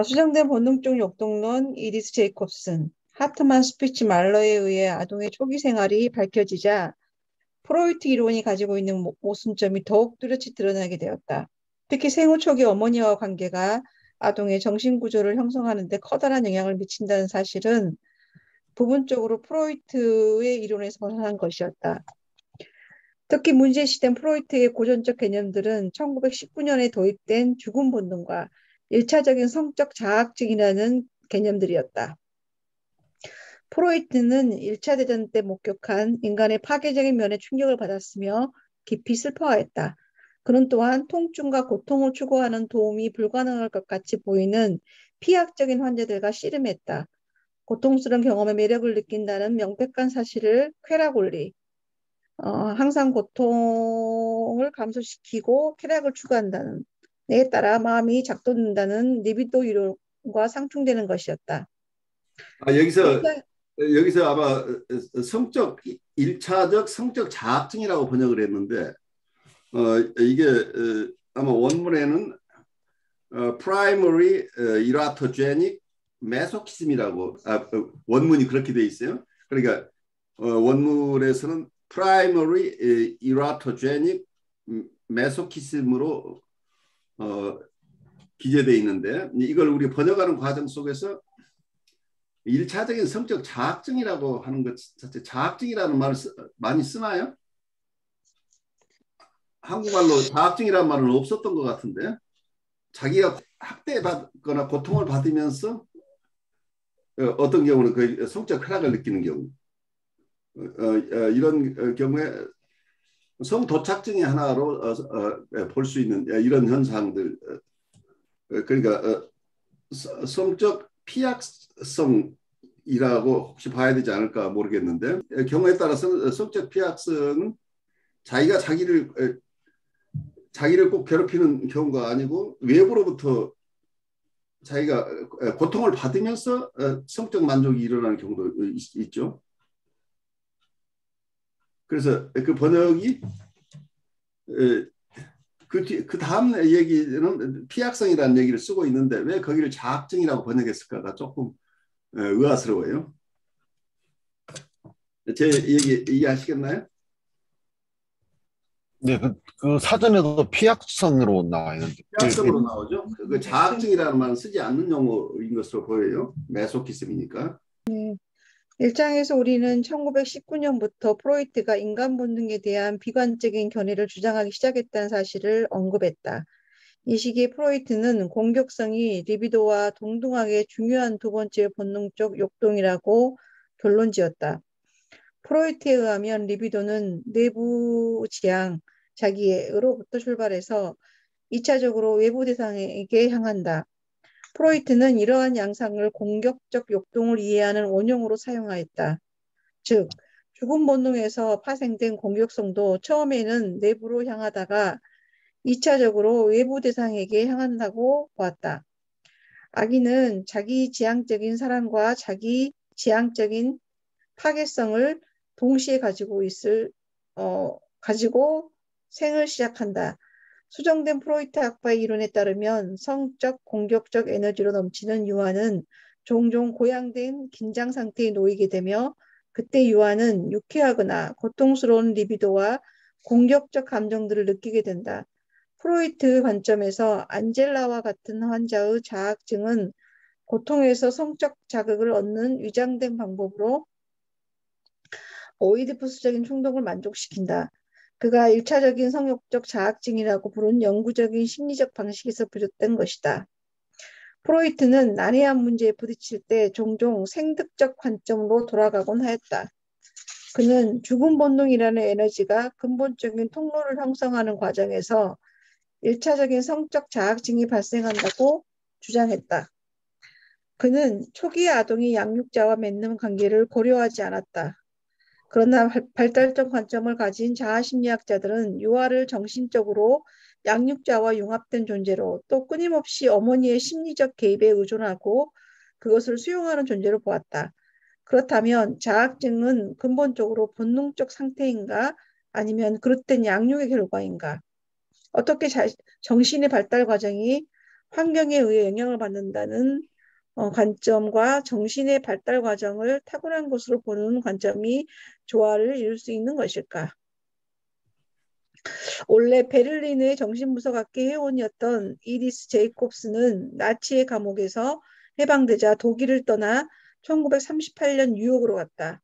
수정된 본능적 욕동론 이디스 제이콥슨, 하트만 스피치 말러에 의해 아동의 초기 생활이 밝혀지자 프로이트 이론이 가지고 있는 모순점이 더욱 뚜렷이 드러나게 되었다. 특히 생후 초기 어머니와 관계가 아동의 정신구조를 형성하는 데 커다란 영향을 미친다는 사실은 부분적으로 프로이트의 이론에서 벗어난 것이었다. 특히 문제시된 프로이트의 고전적 개념들은 1919년에 도입된 죽음 본능과 일차적인 성적 자학증이라는 개념들이었다. 프로이트는 1차 대전 때 목격한 인간의 파괴적인 면에 충격을 받았으며 깊이 슬퍼하였다. 그는 또한 통증과 고통을 추구하는 도움이 불가능할 것 같이 보이는 피학적인 환자들과 씨름했다. 고통스러운 경험의 매력을 느낀다는 명백한 사실을 쾌락원리, 항상 고통을 감소시키고 쾌락을 추구한다는 에 따라 마음이 작동된다는 리비도 이론과 상충되는 것이었다. 여기서 아마 성적 일차적 성적 자학증이라고 번역을 했는데 이게 아마 원문에는 primary erotomanic masochism이라고 원문이 그렇게 돼 있어요. 그러니까 원문에서는 primary erotomanic masochism으로 기재되어 있는데 이걸 우리 번역하는 과정 속에서 일차적인 성적 자학증이라고 하는 것 자체, 자학증이라는 말을 많이 쓰나요? 한국말로 자학증이라는 말은 없었던 것 같은데 자기가 학대받거나 고통을 받으면서 어떤 경우는 그 성적 쾌락을 느끼는 경우 이런 경우에 성도착증의 하나로 볼 수 있는 이런 현상들 그러니까 성적 피약성이라고 혹시 봐야 되지 않을까 모르겠는데 경우에 따라서는 성적 피약성은 자기가 자기를 꼭 괴롭히는 경우가 아니고 외부로부터 자기가 고통을 받으면서 성적 만족이 일어나는 경우도 있죠. 그래서 그 번역이 그 다음 얘기는 피약성이라는 얘기를 쓰고 있는데 왜 거기를 자학증이라고 번역했을까가 조금 의아스러워요. 제 얘기 이해하시겠나요? 네, 그 사전에도 피약성으로 나와 있는데. 피약성으로 나오죠. 그 자학증이라는 말은 쓰지 않는 용어인 것으로 보여요. 메소키즘이니까. 1장에서 우리는 1919년부터 프로이트가 인간 본능에 대한 비관적인 견해를 주장하기 시작했다는 사실을 언급했다. 이 시기에 프로이트는 공격성이 리비도와 동등하게 중요한 두 번째 본능적 욕동이라고 결론지었다. 프로이트에 의하면 리비도는 내부 지향, 자기애로부터 출발해서 2차적으로 외부 대상에게 향한다. 프로이트는 이러한 양상을 공격적 욕동을 이해하는 원형으로 사용하였다. 즉, 죽음 본능에서 파생된 공격성도 처음에는 내부로 향하다가 2차적으로 외부 대상에게 향한다고 보았다. 아기는 자기 지향적인 사랑과 자기 지향적인 파괴성을 동시에 가지고 생을 시작한다. 수정된 프로이트 학파의 이론에 따르면 성적, 공격적 에너지로 넘치는 유아는 종종 고양된 긴장 상태에 놓이게 되며 그때 유아는 유쾌하거나 고통스러운 리비도와 공격적 감정들을 느끼게 된다. 프로이트 관점에서 안젤라와 같은 환자의 자학증은 고통에서 성적 자극을 얻는 위장된 방법으로 오이디푸스적인 충동을 만족시킨다. 그가 1차적인 성욕적 자학증이라고 부른 영구적인 심리적 방식에서 비롯된 것이다. 프로이트는 난해한 문제에 부딪힐 때 종종 생득적 관점으로 돌아가곤 하였다. 그는 죽음 본능이라는 에너지가 근본적인 통로를 형성하는 과정에서 1차적인 성적 자학증이 발생한다고 주장했다. 그는 초기 아동이 양육자와 맺는 관계를 고려하지 않았다. 그러나 발달적 관점을 가진 자아심리학자들은 유아를 정신적으로 양육자와 융합된 존재로 또 끊임없이 어머니의 심리적 개입에 의존하고 그것을 수용하는 존재로 보았다. 그렇다면 자학증은 근본적으로 본능적 상태인가 아니면 그릇된 양육의 결과인가? 어떻게 정신의 발달 과정이 환경에 의해 영향을 받는다는 관점과 정신의 발달 과정을 타고난 것으로 보는 관점이 조화를 이룰 수 있는 것일까? 원래 베를린의 정신분석학계 회원이었던 이디스 제이콥스는 나치의 감옥에서 해방되자 독일을 떠나 1938년 뉴욕으로 갔다.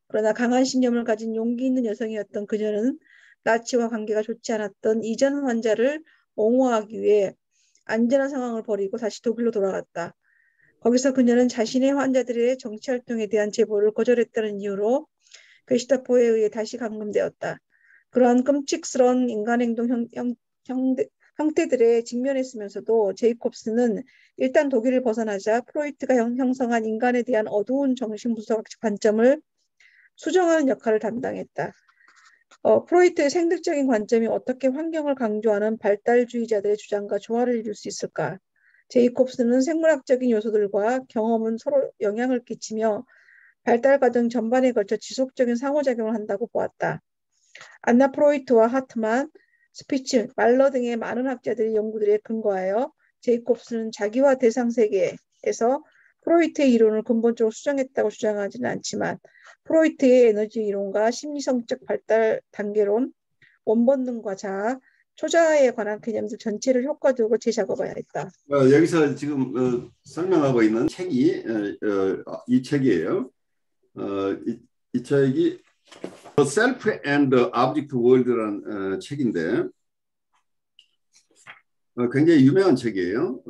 그러나 강한 신념을 가진 용기 있는 여성이었던 그녀는 나치와 관계가 좋지 않았던 이전 환자를 옹호하기 위해 안전한 상황을 버리고 다시 독일로 돌아갔다. 거기서 그녀는 자신의 환자들의 정치활동에 대한 제보를 거절했다는 이유로 게슈타포에 의해 다시 감금되었다. 그러한 끔찍스러운 인간행동 형태들에 직면했으면서도 제이콥스는 일단 독일을 벗어나자 프로이트가 형성한 인간에 대한 어두운 정신분석학적 관점을 수정하는 역할을 담당했다. 프로이트의 생득적인 관점이 어떻게 환경을 강조하는 발달주의자들의 주장과 조화를 이룰 수 있을까? 제이콥스는 생물학적인 요소들과 경험은 서로 영향을 끼치며 발달 과정 전반에 걸쳐 지속적인 상호작용을 한다고 보았다. 안나 프로이트와 하트만, 스피츠, 말러 등의 많은 학자들의 연구들에 근거하여 제이콥스는 자기와 대상 세계에서 프로이트의 이론을 근본적으로 수정했다고 주장하지는 않지만 프로이트의 에너지 이론과 심리성적 발달 단계론, 원본능과 자아, 초자아에 관한 개념들 전체를 효과적으로 재작업해야 했다. 여기서 지금 설명하고 있는 책이 이 책이에요. 이 책이 The Self and the Object World라는 책인데 굉장히 유명한 책이에요.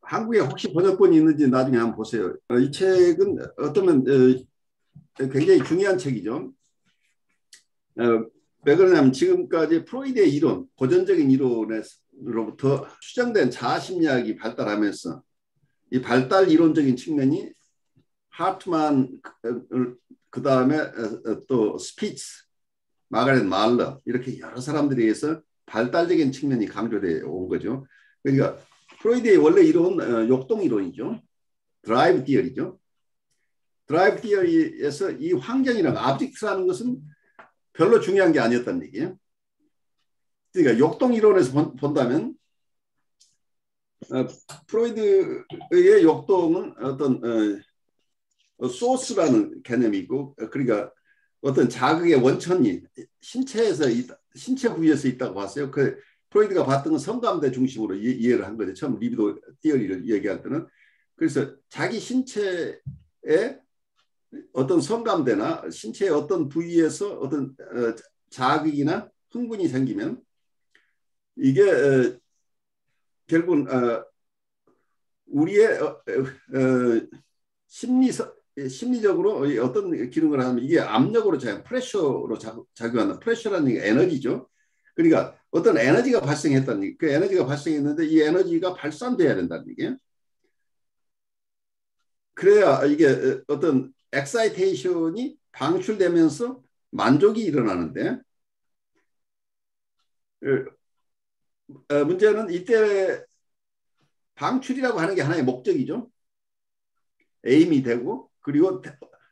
한국에 혹시 번역본이 있는지 나중에 한번 보세요. 이 책은 어쩌면 굉장히 중요한 책이죠. 왜 그러냐면 지금까지 프로이드의 이론, 고전적인 이론으로부터 추정된 자아심리학이 발달하면서 이 발달 이론적인 측면이 하트만, 그 다음에 또 스피츠, 마가렛 말러 이렇게 여러 사람들에 의해서 발달적인 측면이 강조되어 온 거죠. 그러니까 프로이드의 원래 이론 역동 이론이죠. 드라이브 티어리죠. 드라이브 티어리에서 이 환경이라는 아브젝트라는 것은 별로 중요한 게 아니었다는 얘기예요. 그러니까 역동 이론에서 본다면 프로이드의 역동은 어떤 소스라는 개념이고, 그러니까 어떤 자극의 원천이 신체에서 신체 부위에서 있다고 봤어요. 그 프로이드가 봤던 건 성감대 중심으로 이해를 한 거죠. 처음 리비도 티어리를 얘기할 때는. 그래서 자기 신체에 어떤 성감대나 신체의 어떤 부위에서 어떤 자극이나 흥분이 생기면 이게 결국은 우리의 심리적으로 어떤 기능을 하면 이게 압력으로 프레셔로 작용하는, 프레셔라는 게 에너지죠. 그러니까 어떤 에너지가 발생했다는 얘기, 그 에너지가 발생했는데 이 에너지가 발산돼야 된다는 얘기예요. 그래야 이게 어떤 엑사이테이션이 방출되면서 만족이 일어나는데, 문제는 이때 방출이라고 하는 게 하나의 목적이죠. 에임이 되고, 그리고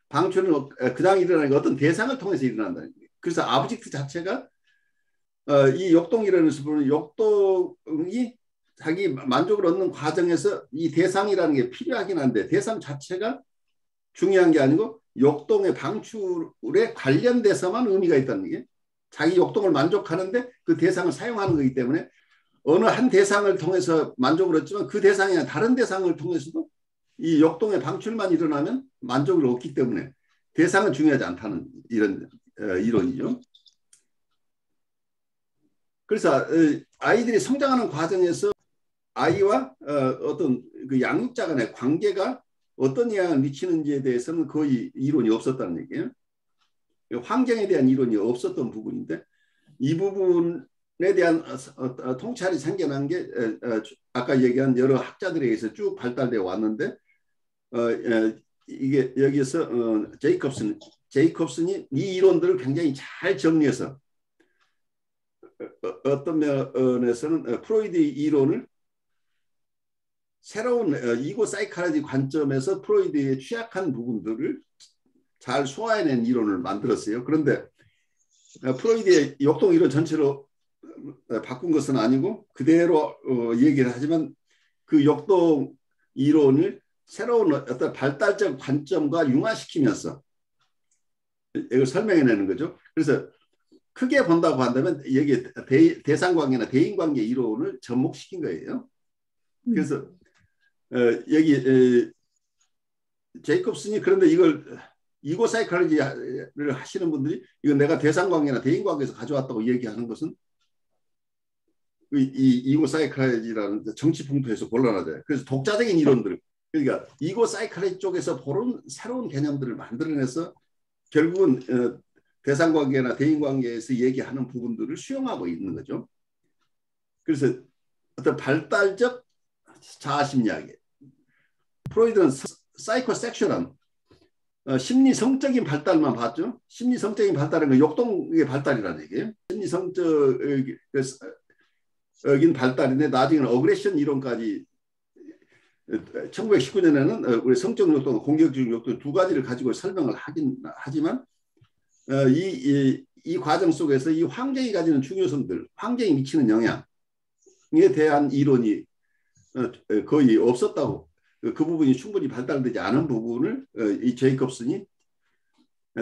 방출은 그다음 일어나는 게 어떤 대상을 통해서 일어난다는 거예요. 그래서 아브젝트 자체가 이 역동 이론에서 보는 역동이 자기 만족을 얻는 과정에서 이 대상이라는 게 필요하긴 한데 대상 자체가 중요한 게 아니고 역동의 방출에 관련돼서만 의미가 있다는 게, 자기 역동을 만족하는데 그 대상을 사용하는 거기 때문에 어느 한 대상을 통해서 만족을 얻지만 그 대상이 아니라 다른 대상을 통해서도 이 역동의 방출만 일어나면 만족을 얻기 때문에 대상은 중요하지 않다는 이런 이론이죠. 그래서 아이들이 성장하는 과정에서 아이와 어떤 그 양육자 간의 관계가 어떤 영향을 미치는지에 대해서는 거의 이론이 없었다는 얘기예요. 환경에 대한 이론이 없었던 부분인데 이 부분에 대한 통찰이 생겨난 게 아까 얘기한 여러 학자들에 의해서 쭉 발달되어 왔는데 이게 여기서 제이콥슨이 이 이론들을 굉장히 잘 정리해서 어떤 면에서는 프로이드의 이론을 새로운 이고 사이칼로지 관점에서 프로이드의 취약한 부분들을 잘 소화해낸 이론을 만들었어요. 그런데 프로이드의 역동 이론 전체로 바꾼 것은 아니고 그대로 얘기를 하지만 그 역동 이론을 새로운 어떤 발달적 관점과 융화시키면서 이걸 설명해내는 거죠. 그래서 크게 본다고 한다면 여기 대상관계나 대인관계 이론을 접목시킨 거예요. 그래서 여기 제이콥슨이 그런데 이걸 이고 사이콜로지를 하시는 분들이 이건 내가 대상관계나 대인관계에서 가져왔다고 얘기하는 것은 이 이고 사이콜로지라는 정치 풍토에서 곤란하잖아요. 그래서 독자적인 이론들, 그러니까 이고 사이콜로지 쪽에서 보는 새로운 개념들을 만들어내서 결국은 대상관계나 대인관계에서 얘기하는 부분들을 수용하고 있는 거죠. 그래서 어떤 발달적 자아심리학에 프로이드는 사이코섹슈얼한 심리성적인 발달만 봤죠. 심리성적인 발달은 그 욕동의 발달이라는 얘기예요. 심리성적인 발달인데 나중에는 어그레션 이론까지 1919년에는 우리 성적 욕동, 공격적 욕동 두 가지를 가지고 설명을 하긴 하지만 이 과정 속에서 이 환경이 가지는 중요성들, 환경이 미치는 영향에 대한 이론이 거의 없었다고, 그 부분이 충분히 발달되지 않은 부분을 이 제이콥슨이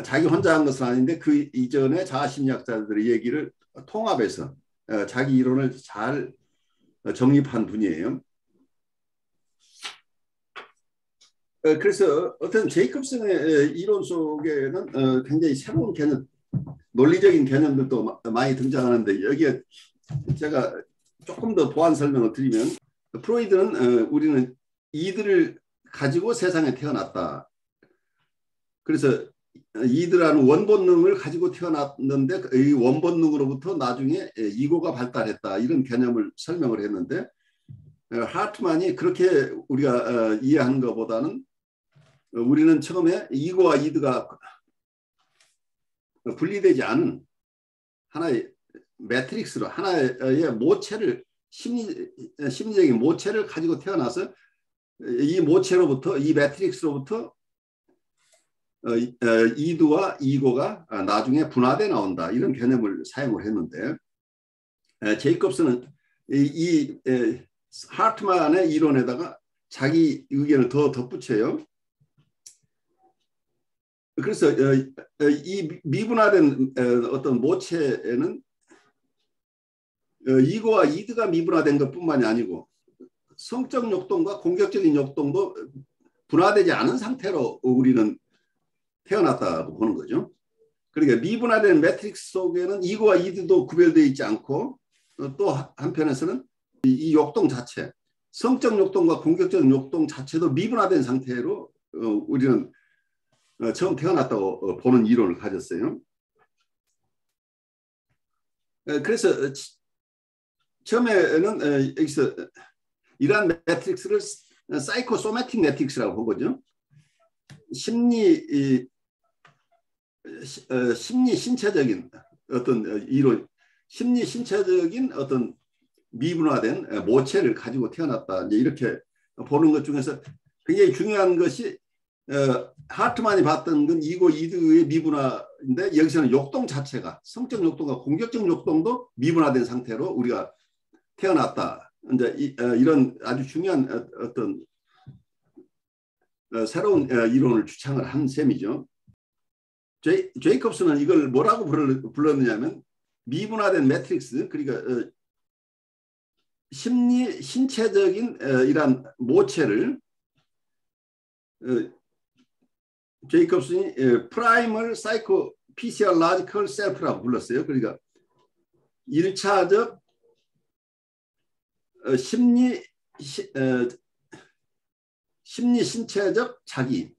자기 혼자 한 것은 아닌데 그 이전에 자아심리학자들의 얘기를 통합해서 자기 이론을 잘 정립한 분이에요. 그래서 어떤 제이콥슨의 이론 속에는 굉장히 새로운 개념, 논리적인 개념들도 많이 등장하는데 여기에 제가 조금 더 보완 설명을 드리면 프로이드는 우리는 이들을 가지고 세상에 태어났다. 그래서 이들하는 원본능을 가지고 태어났는데 이 원본능으로부터 나중에 이고가 발달했다. 이런 개념을 설명을 했는데 하트만이 그렇게 우리가 이해하는 것보다는 우리는 처음에 이고와 이드가 분리되지 않은 하나의 매트릭스로 하나의 모체를 심리적인 모체를 가지고 태어나서 이 모체로부터 이 매트릭스로부터 이드와 이고가 나중에 분화돼 나온다. 이런 개념을 사용을 했는데 제이콥슨은 이 하트만의 이론에다가 자기 의견을 더 덧붙여요. 그래서 이 미분화된 어떤 모체에는 이고와 이드가 미분화된 것뿐만이 아니고 성적 욕동과 공격적인 욕동도 분화되지 않은 상태로 우리는 태어났다고 보는 거죠. 그러니까 미분화된 매트릭스 속에는 이고와 이드도 구별되어 있지 않고 또 한편에서는 이 욕동 자체, 성적 욕동과 공격적 욕동 자체도 미분화된 상태로 우리는 처음 태어났다고 보는 이론을 가졌어요. 그래서 처음에는 여기서 이러한 매트릭스를 사이코소매틱 매트릭스라고 보거든요. 심리 신체적인 어떤 이론, 심리 신체적인 어떤 미분화된 모체를 가지고 태어났다. 이제 이렇게 보는 것 중에서 굉장히 중요한 것이 하트만이 봤던 건 이고 이드의 미분화인데 여기서는 욕동 자체가 성적 욕동과 공격적 욕동도 미분화된 상태로 우리가 태어났다. 이제 이런 아주 중요한 어떤 새로운 이론을 주창을 한 셈이죠. 제이콥슨은 이걸 뭐라고 불렀느냐면 미분화된 매트릭스, 그러니까 심리 신체적인 이러한 모체를 제이콥슨이 프라이멀 사이코 피시올로지컬 셀프라고 불렀어요. 그러니까 1차적 심리 신체적 자기,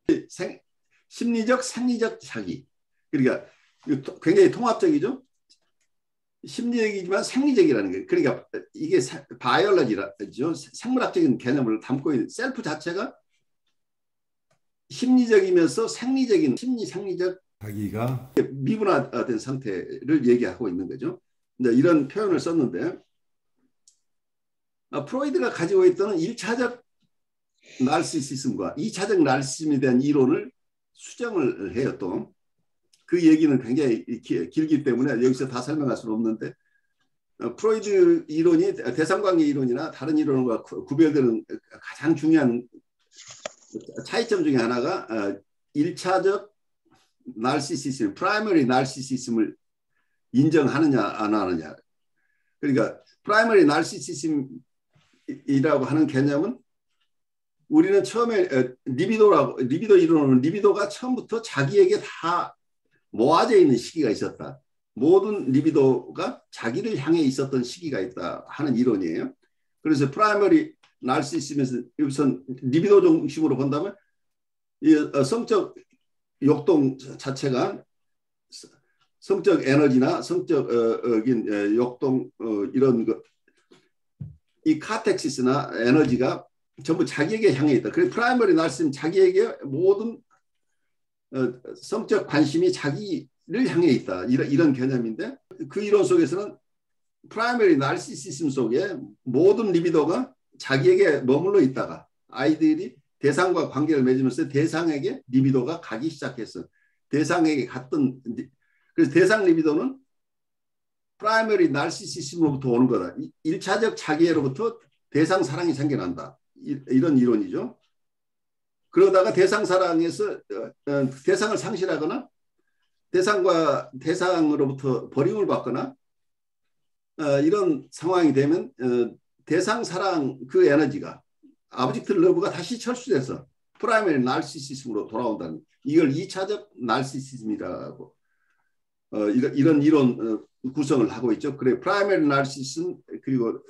심리적 생리적 자기. 그러니까 굉장히 통합적이죠. 심리적이지만 생리적이라는 거예요. 그러니까 이게 바이올로지라죠. 생물학적인 개념을 담고 있는 셀프 자체가 심리적이면서 생리적인 생리적 자기가 미분화된 상태를 얘기하고 있는 거죠. 이제 이런 표현을 썼는데 프로이드가 가지고 있던 1차적 나르시시즘과 2차적 나르시즘에 대한 이론을 수정을 해요. 또 그 얘기는 굉장히 길기 때문에 여기서 다 설명할 수는 없는데 프로이드 이론이 대상관계 이론이나 다른 이론과 구별되는 가장 중요한 차이점 중에 하나가 1차적 나르시시즘, 프라이머리 나르시시즘을 인정하느냐 안 하느냐. 그러니까 프라이머리 나르시시즘이라고 하는 개념은 우리는 처음에 리비도 이론은 리비도가 처음부터 자기에게 다 모아져 있는 시기가 있었다. 모든 리비도가 자기를 향해 있었던 시기가 있다 하는 이론이에요. 그래서 프라이머리 나르시시즘에서 우선 리비도 중심으로 본다면 이 성적 욕동 자체가 성적 에너지나 성적 욕동 이런 것, 이 카텍시스나 에너지가 전부 자기에게 향해 있다. 그래서 프라이머리 나르시즘 자기에게 모든 성적 관심이 자기를 향해 있다. 이런 개념인데 그 이론 속에서는 프라이머리 나르시시즘 속에 모든 리비도가 자기에게 머물러 있다가 아이들이 대상과 관계를 맺으면서 대상에게 리비도가 가기 시작했어. 대상에게 갔던, 그래서 대상 리비도는 프라이머리 나르시시즘으로부터 오는 거다. 1차적 자기애로부터 대상 사랑이 생겨난다. 이런 이론이죠. 그러다가 대상 사랑에서 대상을 상실하거나 대상과 대상으로부터 버림을 받거나 이런 상황이 되면 대상 사랑 그 에너지가 아브젝트 러브가 다시 철수돼서 프라이머리 나르시시즘으로 돌아온다는, 이걸 2차적 나르시시즘이라고 이런 이론 구성을 하고 있죠. 그래 프라이머리 나르시시즘 그리고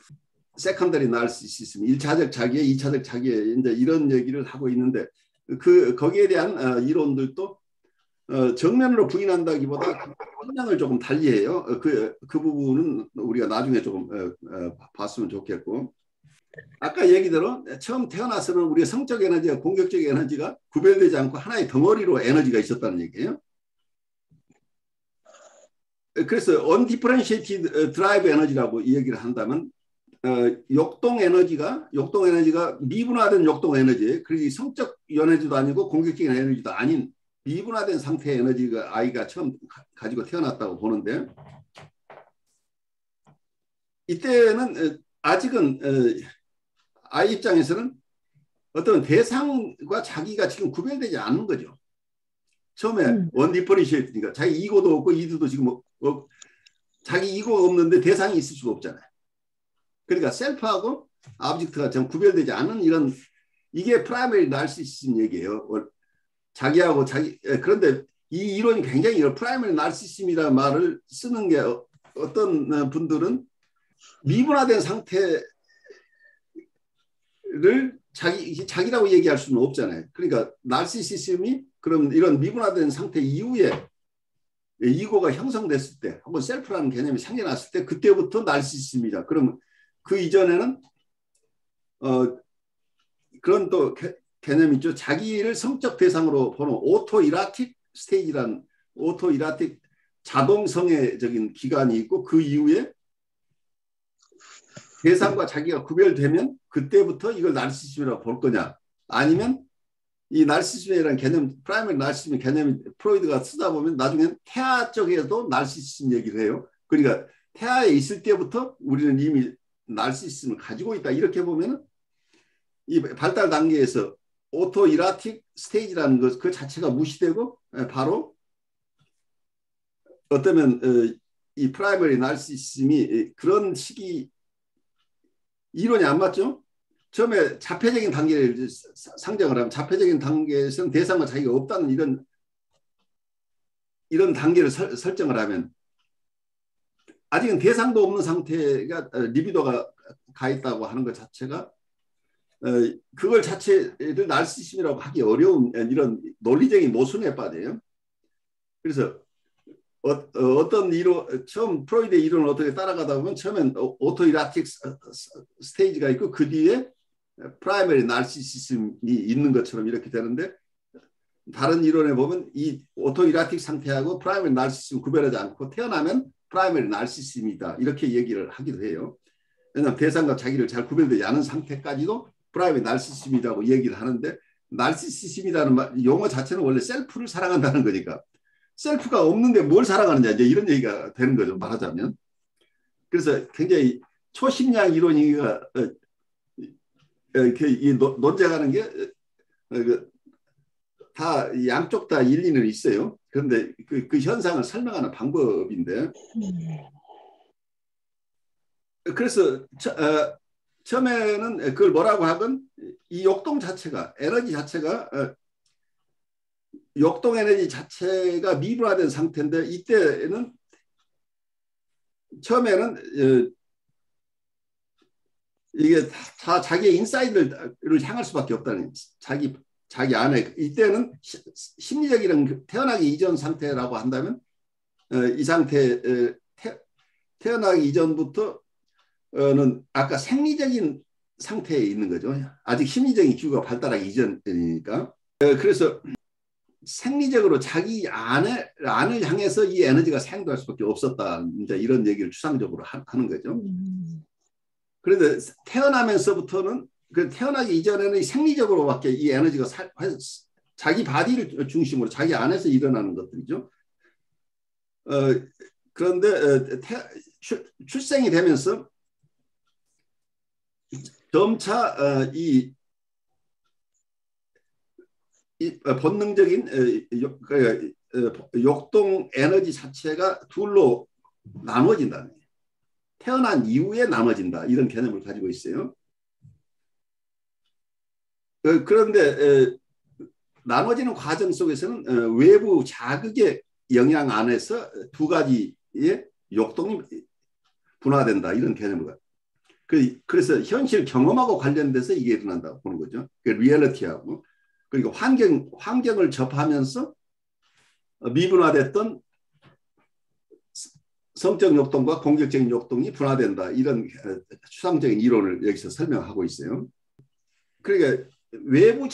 세컨더리 나르시시즘, 1차적 자기애, 2차적 자기애 이제 이런 얘기를 하고 있는데 거기에 대한 이론들도 정면으로 부인한다기보다 성향을 조금 달리해요. 그 부분은 우리가 나중에 조금 봤으면 좋겠고, 아까 얘기대로 처음 태어나서는 우리가 성적 에너지와 공격적 에너지가 구별되지 않고 하나의 덩어리로 에너지가 있었다는 얘기예요. 그래서 undifferentiated drive 에너지라고 얘기를 한다면 욕동 에너지가 미분화된 욕동 에너지, 그리고 성적 에너지도 아니고 공격적인 에너지도 아닌 미분화된 상태의 에너지가 아이가 처음 가지고 태어났다고 보는데, 이때는 아직은 아이 입장에서는 어떤 대상과 자기가 지금 구별되지 않는 거죠. 처음에 원디퍼리시에이트니까 자기 이고도 없고 이도도 지금 자기 이고가 없는데 대상이 있을 수가 없잖아요. 그러니까 셀프하고 아브젝트가 좀 구별되지 않은 이런, 이게 프라이머리 나르시시즘 얘기예요. 자기하고 자기. 그런데 이 이론이 굉장히 프라이머리 나르시시즘이라는 말을 쓰는 게 어떤 분들은 미분화된 상태를 자기라고 얘기할 수는 없잖아요. 그러니까 나르시시즘이 그럼 이런 미분화된 상태 이후에 이고가 형성됐을 때 혹은 셀프라는 개념이 생겨났을 때 그때부터 나르시시즘이다. 그러면 그 이전에는 그런 또 개념이 있죠. 자기를 성적 대상으로 보는 오토이라틱 스테이지라는, 오토이라틱 자동성애적인 기간이 있고, 그 이후에 대상과 자기가 구별되면 그때부터 이걸 나르시시즘이라고 볼 거냐, 아니면 이 나르시시즘이라는 개념, 프라이머리 나르시시즘 개념이 프로이드가 쓰다 보면 나중엔 태아 쪽에도 나르시시즘 얘기를 해요. 그러니까 태아에 있을 때부터 우리는 이미 나르시시즘을 가지고 있다. 이렇게 보면 이 발달 단계에서 오토이라틱 스테이지라는 것 그 자체가 무시되고 바로 어쩌면 이 프라이머리 나르시시즘이 그런 시기 이론이 안 맞죠? 처음에 자폐적인 단계를 상정을 하면 자폐적인 단계에서는 대상과 자기가 없다는 이런 단계를 설정을 하면 아직은 대상도 없는 상태가 리비도가 가 있다고 하는 것 자체가 그걸 자체를 나르시시즘이라고 하기 어려운 이런 논리적인 모순에 빠져요. 그래서 어떤 이론, 처음 프로이드의 이론을 어떻게 따라가다 보면 처음엔 오토이라틱 스테이지가 있고 그 뒤에 프라이머리 나르시시즘이 있는 것처럼 이렇게 되는데, 다른 이론에 보면 이 오토이라틱 상태하고 프라이머리 나르시시즘 구별하지 않고 태어나면 프라이머리 나르시시즘이다 이렇게 얘기를 하기도 해요. 왜냐하면 대상과 자기를 잘 구별되지 않은 상태까지도 프라이머리 나르시시즘이라고 얘기를 하는데, 나르시시즘이라는 용어 자체는 원래 셀프를 사랑한다는 거니까 셀프가 없는데 뭘 사랑하느냐, 이제 이런 얘기가 되는 거죠, 말하자면. 그래서 굉장히 초심량 이론이가 논쟁하는 게 다 양쪽 다 일리는 있어요. 그런데 그 현상을 설명하는 방법인데 그래서 처음에는 그걸 뭐라고 하건 이 역동 자체가 에너지 자체가 역동 에너지 자체가 미분화된 상태인데 이때는 처음에는 이게 다 자기의 인사이드를 향할 수밖에 없다는 자기 안에 이때는 심리적인 태어나기 이전 상태라고 한다면 이 상태 태어나기 이전부터는 아까 생리적인 상태에 있는 거죠. 아직 심리적인 기구가 발달하기 이전이니까. 그래서 생리적으로 자기 안을 향해서 이 에너지가 사용될 수밖에 없었다. 이제 이런 얘기를 추상적으로 하는 거죠. 그런데 태어나면서부터는 태어나기 이전에는 생리적으로밖에 이 에너지가 자기 바디를 중심으로 자기 안에서 일어나는 것들이죠. 그런데 출생이 되면서 점차 이 본능적인 역동 에너지 자체가 둘로 나눠진다. 태어난 이후에 나눠진다. 이런 개념을 가지고 있어요. 그런데 나눠지는 과정 속에서는 외부 자극의 영향 안에서 두 가지의 역동이 분화된다. 이런 개념을 가지고. 그래서 현실 경험하고 관련돼서 이게 일어난다고 보는 거죠. 리얼리티하고. 그리고 환경을 접하면서 미분화됐던 성적 욕동과 공격적인 욕동이 분화된다. 이런 추상적인 이론을 여기서 설명하고 있어요. 그러니까 외부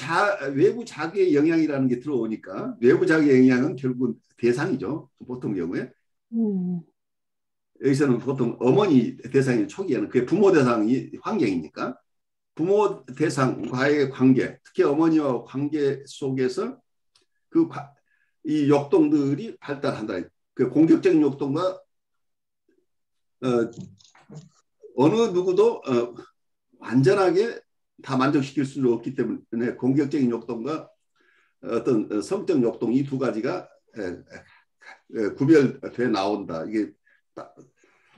자극의 영향이라는 게 들어오니까 외부 자극의 영향은 결국은 대상이죠. 보통 경우에. 여기서는 보통 어머니 대상이 초기에는 그게 부모 대상이 환경이니까 부모 대상과의 관계, 특히 어머니와 관계 속에서 이 욕동들이 발달한다. 그 공격적인 욕동과 어느 누구도 완전하게 다 만족시킬 수는 없기 때문에 공격적인 욕동과 어떤 성적 욕동 이 두 가지가 구별돼 나온다. 이게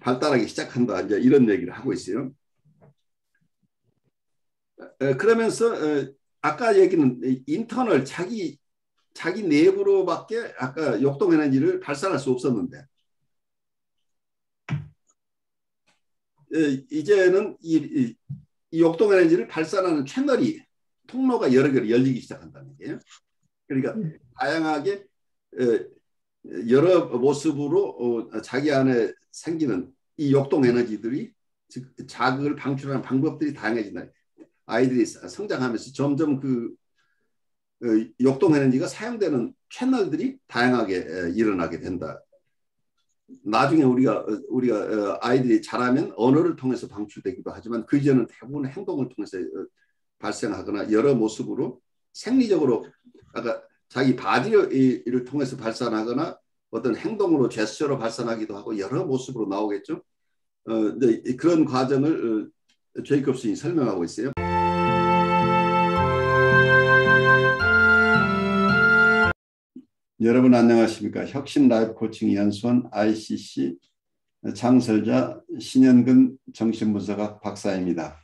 발달하기 시작한다. 이제 이런 얘기를 하고 있어요. 그러면서 아까 얘기는 인터널 자기 내부로밖에 아까 역동 에너지를 발산할 수 없었는데 이제는 이 역동 에너지를 발산하는 채널이 통로가 여러 개로 열리기 시작한다는 얘기예요. 그러니까 다양하게 여러 모습으로 자기 안에 생기는 이 역동 에너지들이 즉 자극을 방출하는 방법들이 다양해진다. 아이들이 성장하면서 점점 역동 에너지가 사용되는 채널들이 다양하게 일어나게 된다. 나중에 우리가 아이들이 자라면 언어를 통해서 방출되기도 하지만 그 이전은 대부분 행동을 통해서 발생하거나 여러 모습으로 생리적으로 아까 자기 바디를 통해서 발산하거나 어떤 행동으로 제스처로 발산하기도 하고 여러 모습으로 나오겠죠. 그런 과정을 제이콥슨이 설명하고 있어요. 여러분 안녕하십니까. 혁신 라이프 코칭 연수원 ICC 창설자 신현근 정신분석학 박사입니다.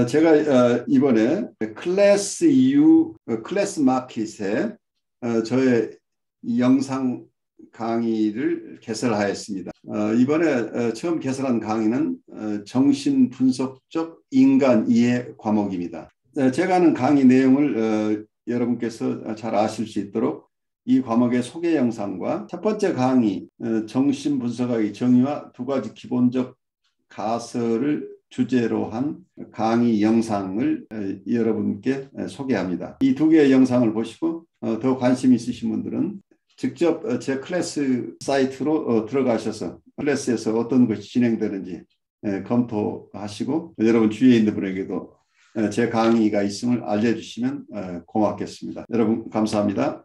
제가 이번에 클래스 EU 클래스 마켓에 저의 영상 강의를 개설하였습니다. 이번에 처음 개설한 강의는 정신분석적 인간 이해 과목입니다. 제가 하는 강의 내용을 여러분께서 잘 아실 수 있도록 이 과목의 소개 영상과 첫 번째 강의 정신분석학의 정의와 두 가지 기본적 가설을 주제로 한 강의 영상을 여러분께 소개합니다. 이 두 개의 영상을 보시고 더 관심 있으신 분들은 직접 제 클래스 사이트로 들어가셔서 클래스에서 어떤 것이 진행되는지 검토하시고 여러분 주위에 있는 분에게도 제 강의가 있음을 알려주시면 고맙겠습니다. 여러분 감사합니다.